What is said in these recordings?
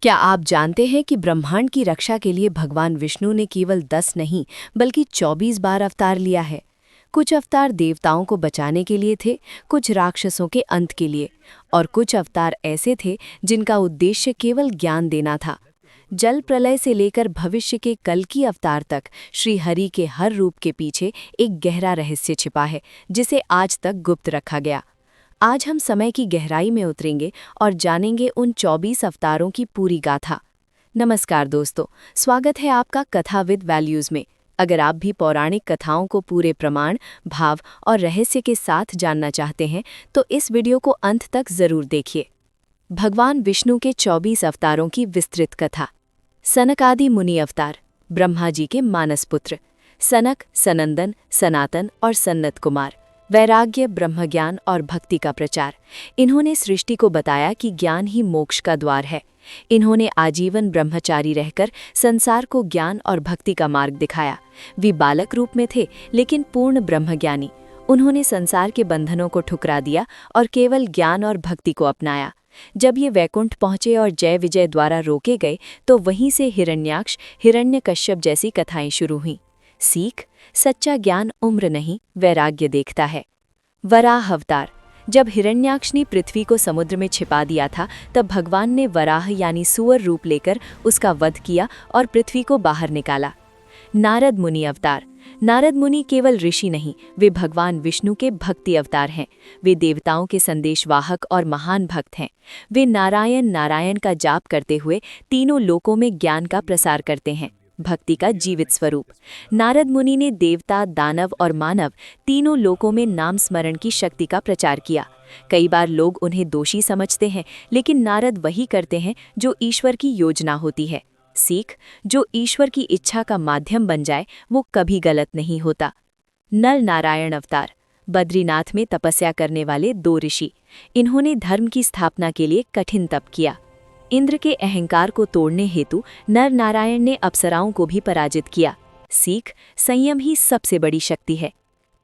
क्या आप जानते हैं कि ब्रह्मांड की रक्षा के लिए भगवान विष्णु ने केवल 10 नहीं बल्कि 24 बार अवतार लिया है। कुछ अवतार देवताओं को बचाने के लिए थे, कुछ राक्षसों के अंत के लिए, और कुछ अवतार ऐसे थे जिनका उद्देश्य केवल ज्ञान देना था। जल प्रलय से लेकर भविष्य के कल की अवतार तक श्री हरि के हर रूप के पीछे एक गहरा रहस्य छिपा है, जिसे आज तक गुप्त रखा गया। आज हम समय की गहराई में उतरेंगे और जानेंगे उन 24 अवतारों की पूरी गाथा। नमस्कार दोस्तों, स्वागत है आपका कथा विद वैल्यूज में। अगर आप भी पौराणिक कथाओं को पूरे प्रमाण, भाव और रहस्य के साथ जानना चाहते हैं तो इस वीडियो को अंत तक जरूर देखिए। भगवान विष्णु के 24 अवतारों की विस्तृत कथा। सनकादि मुनि अवतार, ब्रह्मा जी के मानस पुत्र। सनक, सनंदन, सनातन और सन्नत कुमार। वैराग्य, ब्रह्मज्ञान और भक्ति का प्रचार। इन्होंने सृष्टि को बताया कि ज्ञान ही मोक्ष का द्वार है। इन्होंने आजीवन ब्रह्मचारी रहकर संसार को ज्ञान और भक्ति का मार्ग दिखाया। वे बालक रूप में थे लेकिन पूर्ण ब्रह्मज्ञानी। उन्होंने संसार के बंधनों को ठुकरा दिया और केवल ज्ञान और भक्ति को अपनाया। जब ये वैकुंठ पहुंचे और जय विजय द्वारा रोके गए तो वहीं से हिरण्याक्ष, हिरण्यकश्यप जैसी कथाएं शुरू हुईं। सीख: सच्चा ज्ञान उम्र नहीं, वैराग्य देखता है। वराह अवतार। जब हिरण्याक्ष ने पृथ्वी को समुद्र में छिपा दिया था तब भगवान ने वराह यानी सुअर रूप लेकर उसका वध किया और पृथ्वी को बाहर निकाला। नारद मुनि अवतार। नारद मुनि केवल ऋषि नहीं, वे भगवान विष्णु के भक्ति अवतार हैं। वे देवताओं के संदेशवाहक और महान भक्त हैं। वे नारायण नारायण का जाप करते हुए तीनों लोकों में ज्ञान का प्रसार करते हैं। भक्ति का जीवित स्वरूप। नारद मुनि ने देवता, दानव और मानव तीनों लोकों में नाम स्मरण की शक्ति का प्रचार किया। कई बार लोग उन्हें दोषी समझते हैं, लेकिन नारद वही करते हैं जो ईश्वर की योजना होती है। सीख: जो ईश्वर की इच्छा का माध्यम बन जाए वो कभी गलत नहीं होता। नर नारायण अवतार। बद्रीनाथ में तपस्या करने वाले 2 ऋषि। इन्होंने धर्म की स्थापना के लिए कठिन तप किया। इंद्र के अहंकार को तोड़ने हेतु नर नारायण ने अप्सराओं को भी पराजित किया। सीख: संयम ही सबसे बड़ी शक्ति है।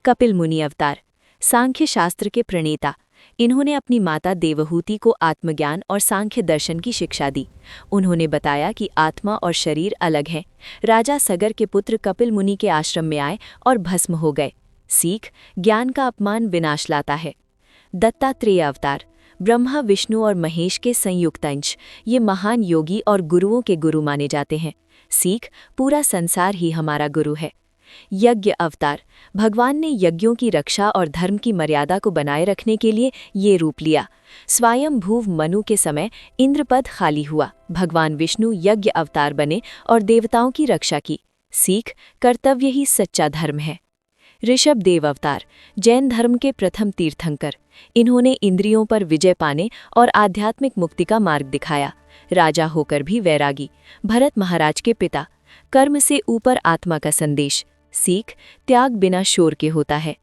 कपिल मुनि अवतार। सांख्य शास्त्र के प्रणेता। इन्होंने अपनी माता देवहूति को आत्मज्ञान और सांख्य दर्शन की शिक्षा दी। उन्होंने बताया कि आत्मा और शरीर अलग हैं। राजा सगर के पुत्र कपिल मुनि के आश्रम में आए और भस्म हो गए। सीख: ज्ञान का अपमान विनाश लाता है। दत्तात्रेय अवतार। ब्रह्मा, विष्णु और महेश के संयुक्त अंश। ये महान योगी और गुरुओं के गुरु माने जाते हैं। सीख: पूरा संसार ही हमारा गुरु है। यज्ञ अवतार। भगवान ने यज्ञों की रक्षा और धर्म की मर्यादा को बनाए रखने के लिए ये रूप लिया। स्वयं भूव मनु के समय इंद्रपद खाली हुआ। भगवान विष्णु यज्ञ अवतार बने और देवताओं की रक्षा की। सीख: कर्तव्य ही सच्चा धर्म है। ऋषभ देव अवतार। जैन धर्म के प्रथम तीर्थंकर। इन्होंने इंद्रियों पर विजय पाने और आध्यात्मिक मुक्ति का मार्ग दिखाया। राजा होकर भी वैरागी। भरत महाराज के पिता। कर्म से ऊपर आत्मा का संदेश। सीख: त्याग बिना शोर के होता है।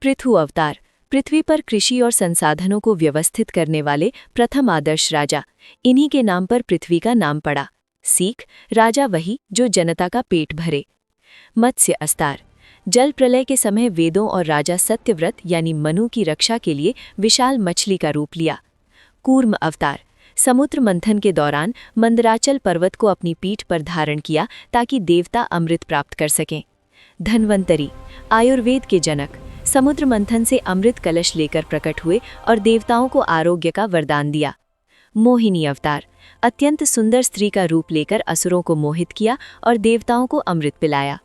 पृथु अवतार। पृथ्वी पर कृषि और संसाधनों को व्यवस्थित करने वाले प्रथम आदर्श राजा। इन्हीं के नाम पर पृथ्वी का नाम पड़ा। सीख: राजा वही जो जनता का पेट भरे। मत्स्य अवतार। जल प्रलय के समय वेदों और राजा सत्यव्रत यानी मनु की रक्षा के लिए विशाल मछली का रूप लिया। कूर्म अवतार। समुद्र मंथन के दौरान मंदराचल पर्वत को अपनी पीठ पर धारण किया ताकि देवता अमृत प्राप्त कर सकें। धन्वंतरी। आयुर्वेद के जनक। समुद्र मंथन से अमृत कलश लेकर प्रकट हुए और देवताओं को आरोग्य का वरदान दिया। मोहिनी अवतार। अत्यंत सुंदर स्त्री का रूप लेकर असुरों को मोहित किया और देवताओं को अमृत पिलाया।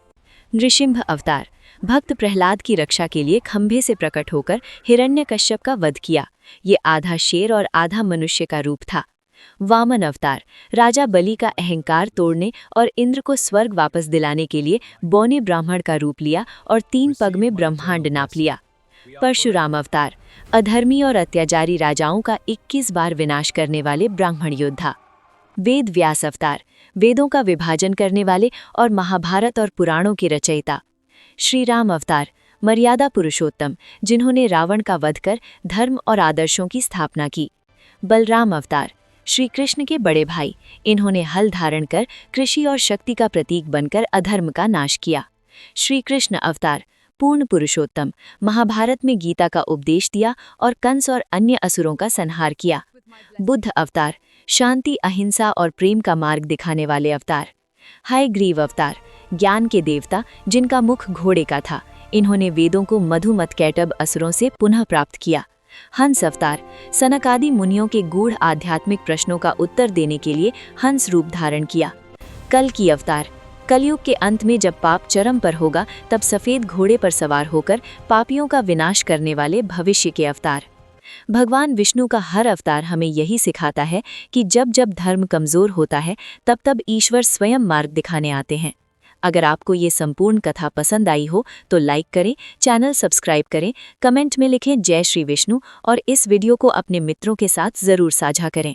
नृसिंह अवतार। भक्त प्रहलाद की रक्षा के लिए खंभे से प्रकट होकर हिरण्यकश्यप का वध किया। ये आधा शेर और आधा मनुष्य का रूप था। वामन अवतार। राजा बलि का अहंकार तोड़ने और इंद्र को स्वर्ग वापस दिलाने के लिए बौने ब्राह्मण का रूप लिया और 3 पग में ब्रह्मांड नाप लिया। परशुराम अवतार। अधर्मी और अत्याचारी राजाओं का 21 बार विनाश करने वाले ब्राह्मण योद्धा। वेद व्यास अवतार। वेदों का विभाजन करने वाले और महाभारत और पुराणों के रचयिता। श्री राम अवतार। मर्यादा पुरुषोत्तम, जिन्होंने रावण का वध कर धर्म और आदर्शों की स्थापना की। बलराम अवतार। श्री कृष्ण के बड़े भाई। इन्होंने हल धारण कर कृषि और शक्ति का प्रतीक बनकर अधर्म का नाश किया। श्री कृष्ण अवतार। पूर्ण पुरुषोत्तम, महाभारत में गीता का उपदेश दिया और कंस और अन्य असुरों का संहार किया। बुद्ध अवतार। शांति, अहिंसा और प्रेम का मार्ग दिखाने वाले अवतार। हयग्रीव अवतार, ज्ञान के देवता जिनका मुख घोड़े का था, इन्होंने वेदों को मधुमत कैटब असुरों से पुनः प्राप्त किया। हंस अवतार, सनकादि मुनियों के गूढ़ आध्यात्मिक प्रश्नों का उत्तर देने के लिए हंस रूप धारण किया। कल्कि अवतार, कलयुग के अंत में जब पाप चरम पर होगा तब सफेद घोड़े पर सवार होकर पापियों का विनाश करने वाले भविष्य के अवतार। भगवान विष्णु का हर अवतार हमें यही सिखाता है कि जब जब धर्म कमजोर होता है तब तब ईश्वर स्वयं मार्ग दिखाने आते हैं। अगर आपको ये संपूर्ण कथा पसंद आई हो तो लाइक करें, चैनल सब्सक्राइब करें, कमेंट में लिखें जय श्री विष्णु और इस वीडियो को अपने मित्रों के साथ ज़रूर साझा करें।